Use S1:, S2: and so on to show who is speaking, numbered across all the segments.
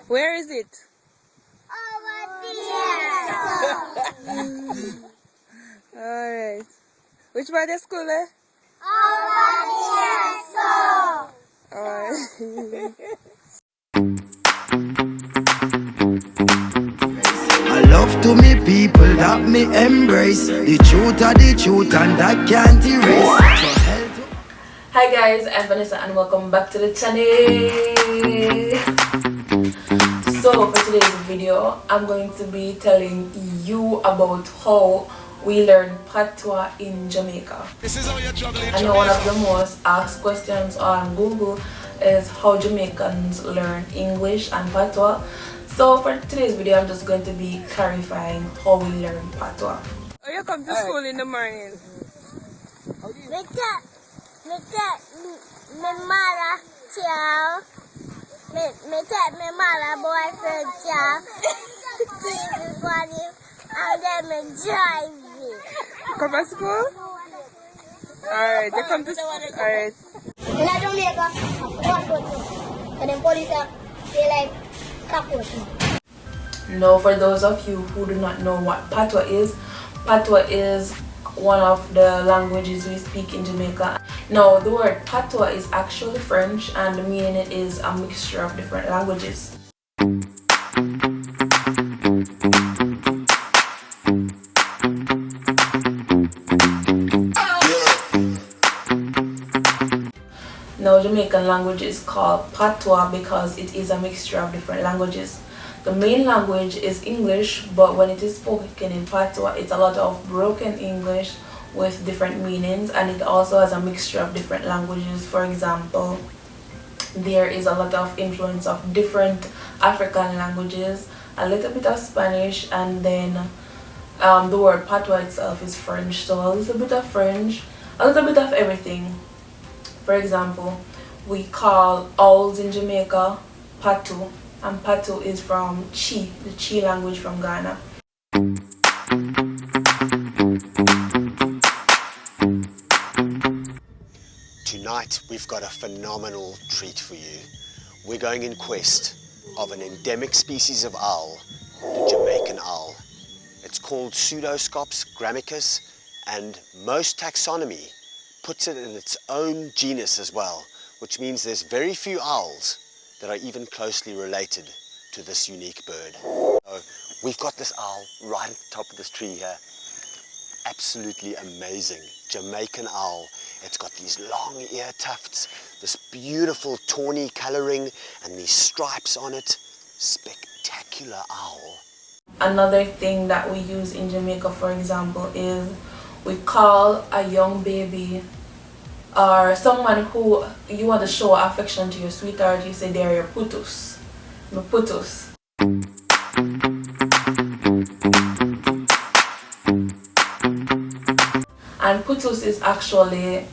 S1: Where is it?
S2: Over there.
S1: Alright. Which part of the school, eh?
S2: Over there,
S1: Alright.
S3: I love to me people that me embrace. The truth are the truth and that can't erase.
S4: Hi guys, I'm Vanessa and welcome back to the channel. So for today's video, I'm going to be telling you about how we learn Patois in Jamaica. I know one of the most asked questions on Google is how Jamaicans learn English and Patois. So for today's video, I'm just going to be clarifying how we learn Patois.
S1: Oh, you come to school in the morning?
S2: me mother child. Me take me mother boyfriend child. TV for him and then me drive it.
S1: Come to school? Alright, you come to school. Alright.
S2: In Jamaica, and then police they like cockroach.
S4: No, for those of you who do not know what Patois is one of the languages we speak in Jamaica. Now, the word Patois is actually French and the meaning it is a mixture of different languages. Now, Jamaican language is called Patois because it is a mixture of different languages. The main language is English, but when it is spoken in Patois, it's a lot of broken English with different meanings, and it also has a mixture of different languages. For example, there is a lot of influence of different African languages, a little bit of Spanish, and then the word Patois itself is French, so a little bit of French, a little bit of everything. For example, we call owls in Jamaica Patu, and Patu is from Chi, the Chi language from Ghana.
S5: Tonight we've got a phenomenal treat for you. We're going in quest of an endemic species of owl, the Jamaican owl. It's called Pseudoscops grammicus, and most taxonomy puts it in its own genus as well, which means there's very few owls that are even closely related to this unique bird. So we've got this owl right at the top of this tree here. Absolutely amazing Jamaican owl. It's got these long ear tufts, this beautiful tawny coloring, and these stripes on it. Spectacular owl.
S4: Another thing that we use in Jamaica, for example, is we call a young baby or someone who you want to show affection to your sweetheart, you say they're your putus. My putus. And putus is actually,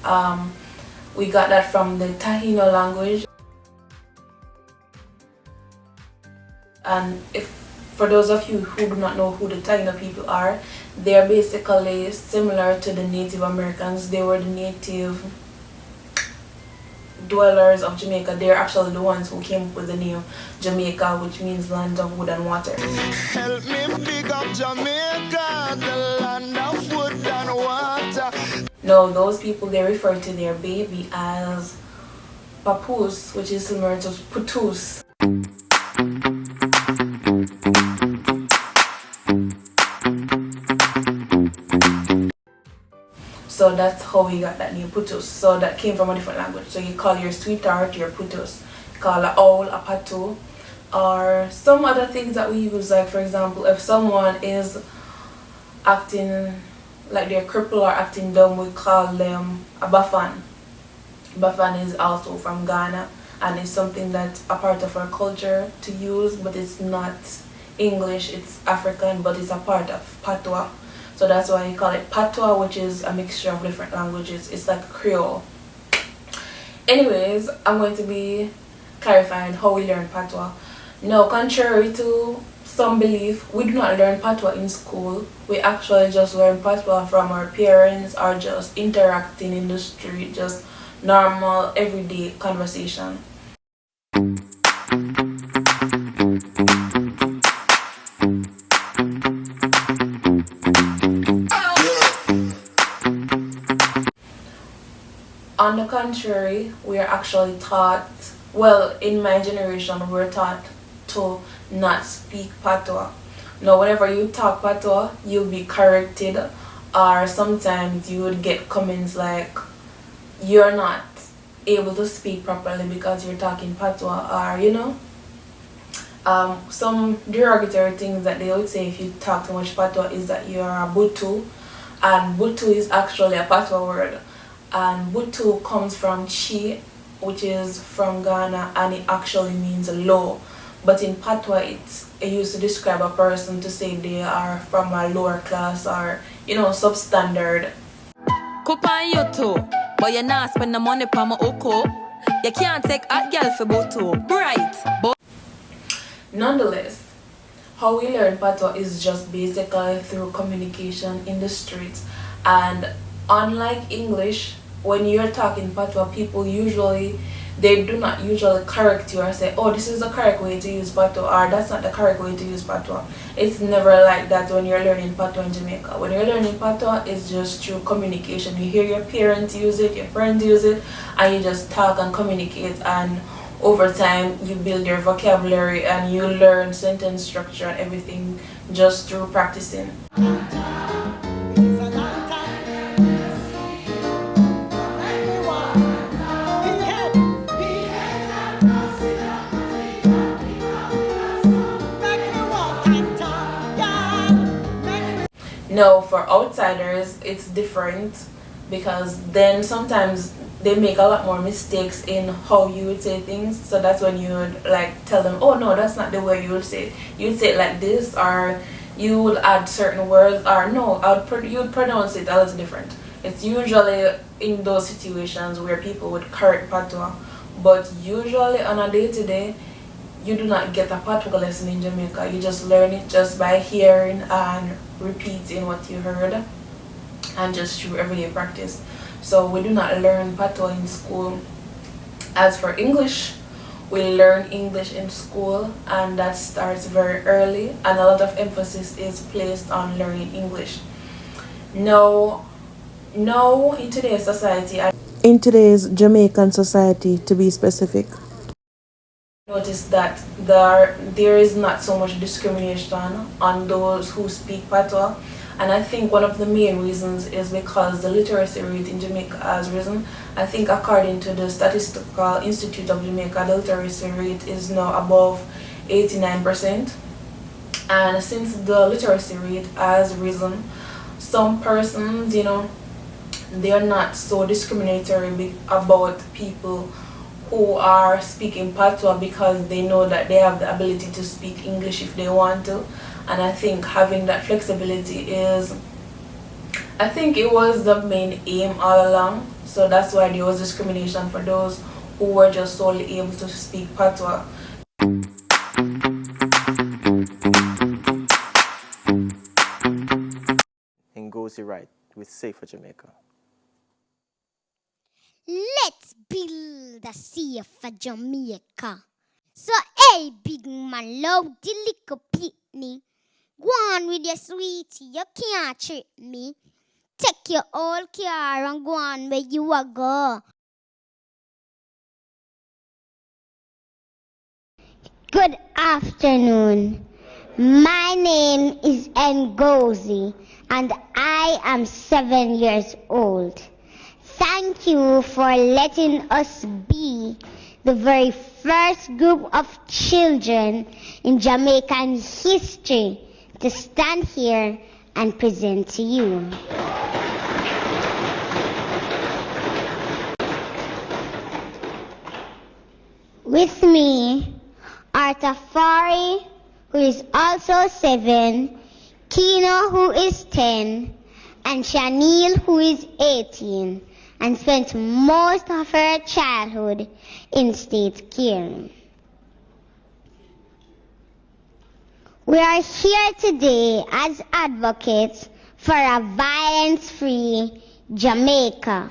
S4: we got that from the Taino language. And if for those of you who do not know who the Taino people are, they are basically similar to the Native Americans. They were the native dwellers of Jamaica. They're actually the ones who came up with the name Jamaica, which means land of wood and water.
S3: Help me pick up Jamaica, the land of wood and water.
S4: No, those people, they refer to their baby as papus, which is similar to putus. So that's how we got that name, putus. So that came from a different language. So you call your sweetheart your putus. You call an owl a patu. Or some other things that we use, like for example, if someone is acting like they're crippled or acting dumb, we call them a Buffan. Buffan is also from Ghana, and it's something that's a part of our culture to use, but it's not English, it's African, but it's a part of Patois. So that's why you call it Patois, which is a mixture of different languages. It's like Creole. Anyways, I'm going to be clarifying how we learn Patois. Now, contrary to some belief, we do not learn Patois in school. We actually just learn Patois from our parents or just interacting in the street, just normal everyday conversation. contrary, we are actually taught, well, in my generation, we're taught to not speak Patois. Now, whenever you talk Patois, you'll be corrected, or sometimes you would get comments like, you're not able to speak properly because you're talking Patois, or, you know, some derogatory things that they would say if you talk too much Patois is that you're a Butu, and Butu is actually a Patois word, and Butu comes from Chi, which is from Ghana, and it actually means low, but in Patois it used to describe a person to say they are from a lower class, or, you know, substandard.
S6: Coupon you too, but you not spend the money for my oko. You can't take a girl for Butu, right? But
S4: Nonetheless, how we learn Patois is just basically through communication in the streets, and unlike English, when you're talking Patois, people usually, they do not usually correct you or say, oh, this is the correct way to use Patois, or that's not the correct way to use Patois. It's never like that when you're learning Patois in Jamaica. When you're learning Patois, it's just through communication. You hear your parents use it, your friends use it, and you just talk and communicate, and over time you build your vocabulary and you learn sentence structure and everything just through practicing. Now, for outsiders, it's different, because then sometimes they make a lot more mistakes in how you would say things. So that's when you would like tell them, oh no, that's not the way you would say it. You'd say it like this, or you would add certain words, or no, you would pronounce it a little different. It's usually in those situations where people would correct Patois, but usually on a day-to-day, you do not get a Patois lesson in Jamaica. You just learn it just by hearing and repeating what you heard, and just through everyday practice. So we do not learn Patois in school. As for English, we learn English in school, and that starts very early, and a lot of emphasis is placed on learning English. Now in today's society, in today's Jamaican society to be specific, notice that there is not so much discrimination on those who speak Patois, and I think one of the main reasons is because the literacy rate in Jamaica has risen. I think according to the Statistical Institute of Jamaica, the literacy rate is now above 89%, and since the literacy rate has risen, some persons, you know, they are not so discriminatory about people who are speaking Patois, because they know that they have the ability to speak English if they want to. And I think having that flexibility I think it was the main aim all along. So that's why there was discrimination for those who were just solely able to speak Patois.
S7: Ngozi right with Safer Jamaica.
S2: Let's build a safer Jamaica. So, hey, big man, love the little pitney. Go on with your sweetie, you can't trick me. Take your old car and go on where you are go. Good afternoon. My name is Ngozi, and I am 7 years old. Thank you for letting us be the very first group of children in Jamaican history to stand here and present to you. With me are Tafari, who is also 7, Kino, who is 10, and Shanil, who is 18, and spent most of her childhood in state care. We are here today as advocates for a violence-free Jamaica.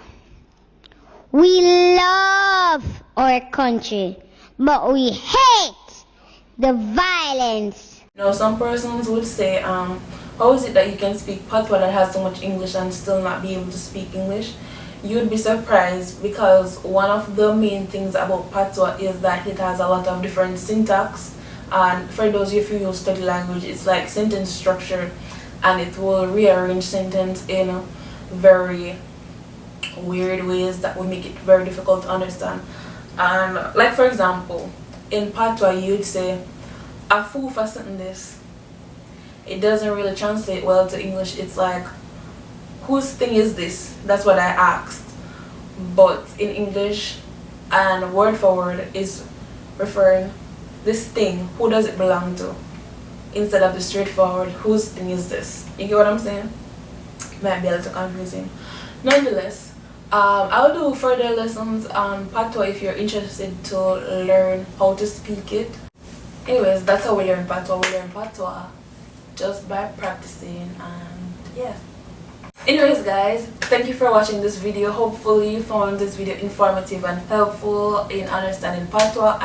S2: We love our country, but we hate the violence.
S4: Now, some persons would say, how is it that you can speak Patois that has so much English and still not be able to speak English? you'd be surprised, because one of the main things about Patois is that it has a lot of different syntax, and for those of you who study language, it's like sentence structure, and it will rearrange sentence in very weird ways that will make it very difficult to understand. And like for example, in Patois you'd say a fool for something this. It doesn't really translate well to English. It's like, whose thing is this? That's what I asked. But in English, and word for word is referring this thing, who does it belong to, instead of the straightforward whose thing is this. You get what I'm saying? Might be a little confusing. Nonetheless, I'll do further lessons on Patois if you're interested to learn how to speak it. Anyways, that's how we learn Patois. We learn Patois just by practicing, and yeah. Anyways guys, thank you for watching this video. Hopefully you found this video informative and helpful in understanding Patois.